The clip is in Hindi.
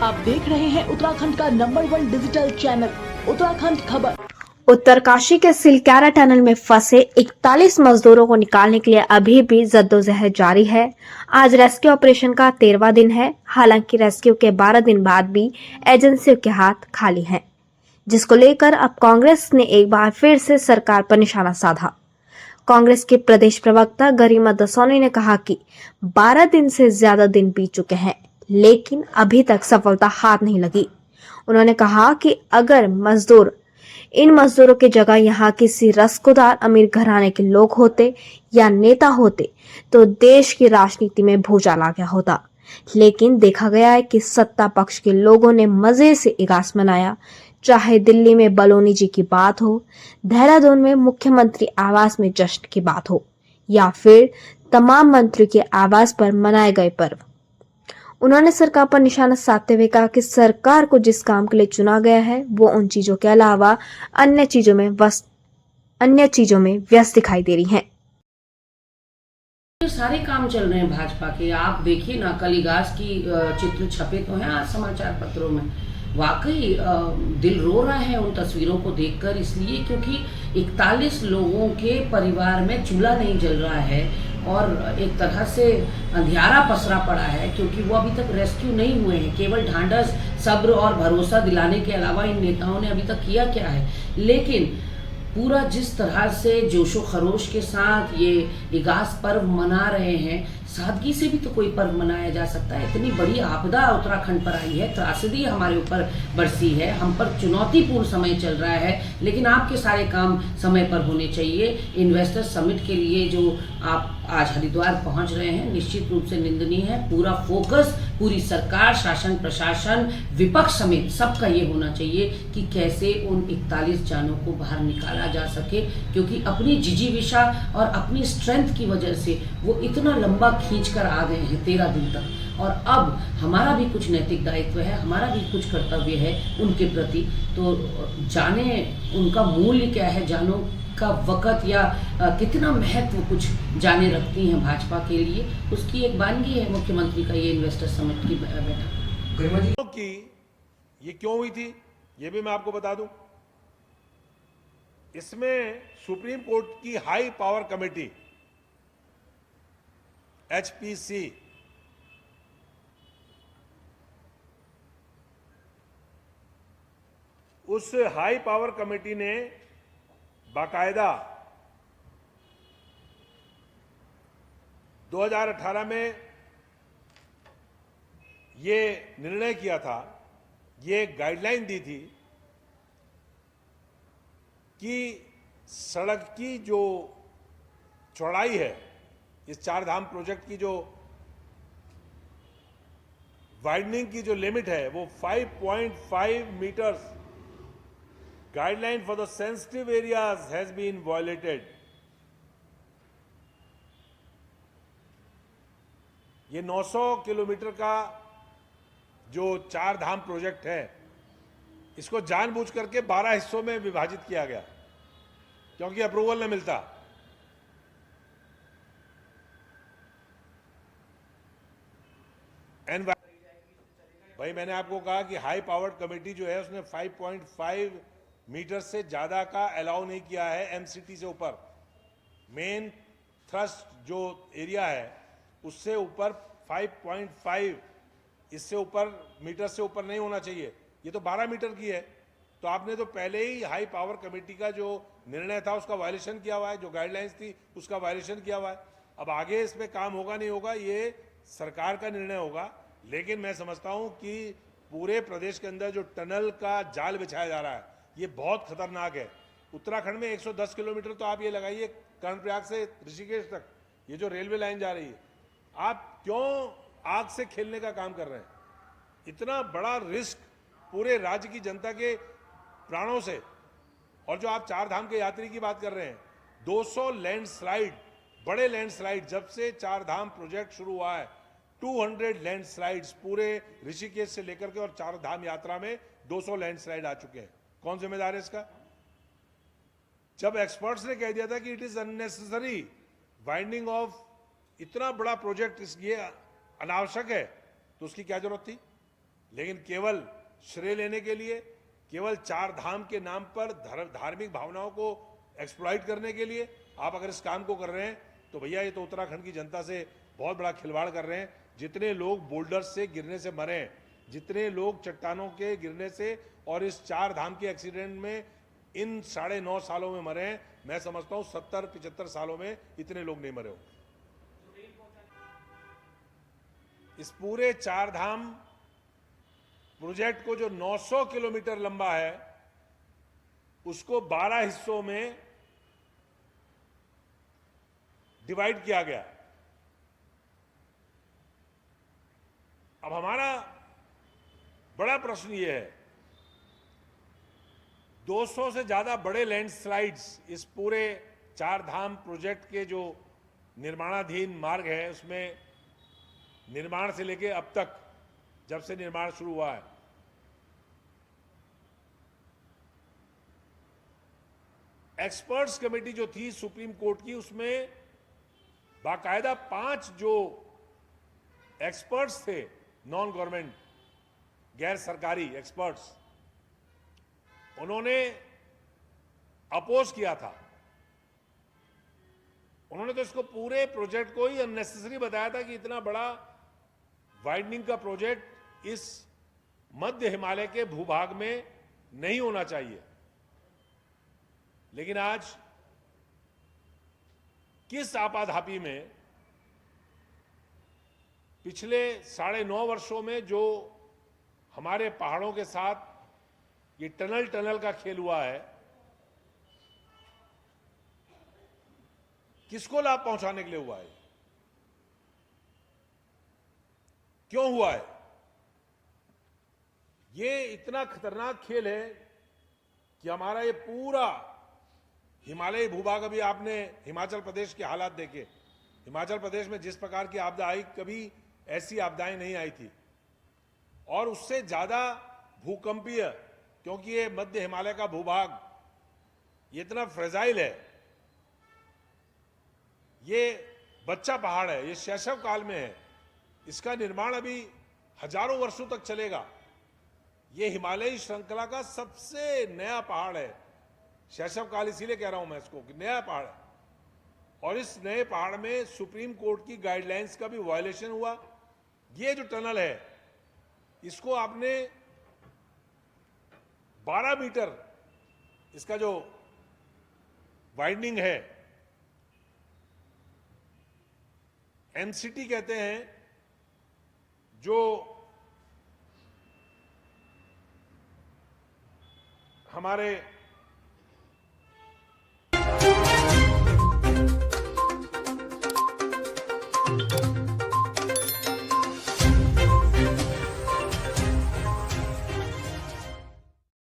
आप देख रहे हैं उत्तराखंड का नंबर 1 डिजिटल चैनल उत्तराखंड खबर। उत्तरकाशी के सिलक्यारा टनल में फंसे 41 मजदूरों को निकालने के लिए अभी भी जद्दोजहद जारी है। आज रेस्क्यू ऑपरेशन का 13वां दिन है। हालांकि रेस्क्यू के 12 दिन बाद भी एजेंसियों के हाथ खाली हैं, जिसको लेकर अब कांग्रेस ने एक बार फिर से सरकार पर निशाना साधा। कांग्रेस के प्रदेश प्रवक्ता गरिमा दसौनी ने कहा कि 12 दिन से ज्यादा दिन बीत चुके हैं, लेकिन अभी तक सफलता हाथ नहीं लगी। उन्होंने कहा कि अगर इन मजदूरों की जगह यहाँ किसी रस्कुदार अमीर घराने के लोग होते या नेता होते तो देश की राजनीति में भूचाल आ गया होता। लेकिन देखा गया है कि सत्ता पक्ष के लोगों ने मजे से इगास मनाया। चाहे दिल्ली में बलोनी जी की बात हो, देहरादून में मुख्यमंत्री आवास में जश्न की बात हो, या फिर तमाम मंत्रियों के आवास पर मनाए गए पर्व। उन्होंने सरकार पर निशाना साधते हुए कहा कि सरकार को जिस काम के लिए चुना गया है वो उन चीजों के अलावा अन्य चीजों में व्यस्त दिखाई दे रही है। सारे काम चल रहे हैं भाजपा के। आप देखिए ना, कल इगास की चित्र छपे तो हैं आज समाचार पत्रों में। वाकई दिल रो रहा है उन तस्वीरों को देखकर, इसलिए क्योंकि 41 लोगों के परिवार में चूल्हा नहीं जल रहा है और एक तरह से अंधियारा पसरा पड़ा है, क्योंकि वो अभी तक रेस्क्यू नहीं हुए हैं। केवल ढांढस, सब्र और भरोसा दिलाने के अलावा इन नेताओं ने अभी तक किया क्या है। लेकिन पूरा जिस तरह से जोशो खरोश के साथ ये इगास पर्व मना रहे हैं, सादगी से भी तो कोई पर्व मनाया जा सकता है। इतनी बड़ी आपदा उत्तराखंड पर आई है, त्रासदी हमारे ऊपर बरसी है, हम पर चुनौतीपूर्ण समय चल रहा है, लेकिन आपके सारे काम समय पर होने चाहिए। इन्वेस्टर समिट के लिए जो आप आज हरिद्वार पहुंच रहे हैं, निश्चित रूप से निंदनीय है। पूरा फोकस पूरी सरकार, शासन, प्रशासन, विपक्ष समेत सबका ये होना चाहिए कि कैसे उन 41 जानों को बाहर निकाला जा सके, क्योंकि अपनी जिजीविषा और अपनी स्ट्रेंथ की वजह से वो इतना लंबा खींच कर आ गए हैं 13 दिन तक। और अब हमारा भी कुछ नैतिक दायित्व है, हमारा भी कुछ कर्तव्य है उनके प्रति। तो जाने उनका मूल्य क्या है, जानों का वक़्त या कितना महत्व कुछ जाने रखती हैं भाजपा के लिए, उसकी एक वानगी है मुख्यमंत्री का ये इन्वेस्टर समिट की बैठक। गरिमा जी की ये क्यों हुई थी ये भी मैं आपको बता दूं। इसमें सुप्रीम कोर्ट की हाई पावर कमेटी HPC उस हाई पावर कमेटी ने बाकायदा 2018 में ये निर्णय किया था, ये गाइडलाइन दी थी कि सड़क की जो चौड़ाई है, इस चार धाम प्रोजेक्ट की जो वाइडनिंग की जो लिमिट है वो 5.5 metres. Guideline for the sensitive areas has been violated. ये 900 किलोमीटर का जो चार धाम प्रोजेक्ट है, इसको जानबूझ करके 12 हिस्सों में विभाजित किया गया क्योंकि अप्रूवल न मिलता। भाई मैंने आपको कहा कि हाई पावर्ड कमेटी जो है उसने 5.5 मीटर से ज्यादा का अलाउ नहीं किया है। MCT से ऊपर मेन थ्रस्ट जो एरिया है उससे ऊपर 5.5, इससे ऊपर मीटर से ऊपर नहीं होना चाहिए। ये तो 12 मीटर की है। तो आपने तो पहले ही हाई पावर कमेटी का जो निर्णय था उसका वायलेशन किया हुआ है, जो गाइडलाइंस थी उसका वायलेशन किया हुआ है। अब आगे इसमें काम होगा नहीं होगा ये सरकार का निर्णय होगा, लेकिन मैं समझता हूं कि पूरे प्रदेश के अंदर जो टनल का जाल बिछाया जा रहा है ये बहुत खतरनाक है। उत्तराखंड में 110 किलोमीटर तो आप ये लगाइए कर्णप्रयाग से ऋषिकेश तक, ये जो रेलवे लाइन जा रही है, आप क्यों आग से खेलने का काम कर रहे हैं? इतना बड़ा रिस्क पूरे राज्य की जनता के प्राणों से। और जो आप चार धाम के यात्री की बात कर रहे हैं, 200 लैंडस्लाइड, बड़े लैंडस्लाइड जब से चार धाम प्रोजेक्ट शुरू हुआ है, 200 लैंडस्लाइड्स पूरे ऋषिकेश से लेकर के और चार धाम यात्रा में 200 लैंडस्लाइड आ चुके हैं। कौन जिम्मेदार है इसका? जब एक्सपर्ट्स ने कह दिया था कि it is unnecessary winding of इतना बड़ा प्रोजेक्ट, ये अनावश्यक है, तो उसकी क्या जरूरत थी? लेकिन केवल श्रेय लेने के लिए, केवल चार धाम के नाम पर धार्मिक भावनाओं को एक्सप्लॉइट करने के लिए आप अगर इस काम को कर रहे हैं तो भैया ये तो उत्तराखंड की जनता से बहुत बड़ा खिलवाड़ कर रहे हैं। जितने लोग बोल्डर्स से गिरने से मरे हैं, जितने लोग चट्टानों के गिरने से और इस चार धाम के एक्सीडेंट में इन 9.5 सालों में मरे हैं, मैं समझता हूं 70-75 सालों में इतने लोग नहीं मरे हो। इस पूरे चार धाम प्रोजेक्ट को जो 900 किलोमीटर लंबा है उसको 12 हिस्सों में डिवाइड किया गया। अब हमारा बड़ा प्रश्न यह है, 200 से ज्यादा बड़े लैंडस्लाइड्स इस पूरे चार धाम प्रोजेक्ट के जो निर्माणाधीन मार्ग है उसमें निर्माण से लेके अब तक जब से निर्माण शुरू हुआ है, एक्सपर्ट्स कमेटी जो थी सुप्रीम कोर्ट की, उसमें बाकायदा 5 जो एक्सपर्ट्स थे, नॉन गवर्नमेंट गैर सरकारी एक्सपर्ट्स, उन्होंने अपोज किया था। उन्होंने तो इसको पूरे प्रोजेक्ट को ही अननेसेसरी बताया था कि इतना बड़ा वाइडनिंग का प्रोजेक्ट इस मध्य हिमालय के भूभाग में नहीं होना चाहिए। लेकिन आज किस आपाधापी में पिछले 9.5 वर्षों में जो हमारे पहाड़ों के साथ ये टनल का खेल हुआ है, किसको लाभ पहुंचाने के लिए हुआ है, क्यों हुआ है? ये इतना खतरनाक खेल है कि हमारा ये पूरा हिमालयी भूभाग, अभी आपने हिमाचल प्रदेश के हालात देखे, हिमाचल प्रदेश में जिस प्रकार की आपदा आई, कभी ऐसी आपदाएं नहीं आई थी। और उससे ज्यादा भूकंपीय, क्योंकि ये मध्य हिमालय का भूभाग ये इतना फ्रेजाइल है, ये बच्चा पहाड़ है, ये शैशव काल में है, इसका निर्माण अभी हजारों वर्षों तक चलेगा। ये हिमालयी श्रृंखला का सबसे नया पहाड़ है। शैशव काल इसीलिए कह रहा हूं मैं इसको कि नया पहाड़ है, और इस नए पहाड़ में सुप्रीम कोर्ट की गाइडलाइंस का भी वायलेशन हुआ। ये जो टनल है इसको आपने 12 मीटर इसका जो वाइडनिंग है, एमसीटी कहते हैं, जो हमारे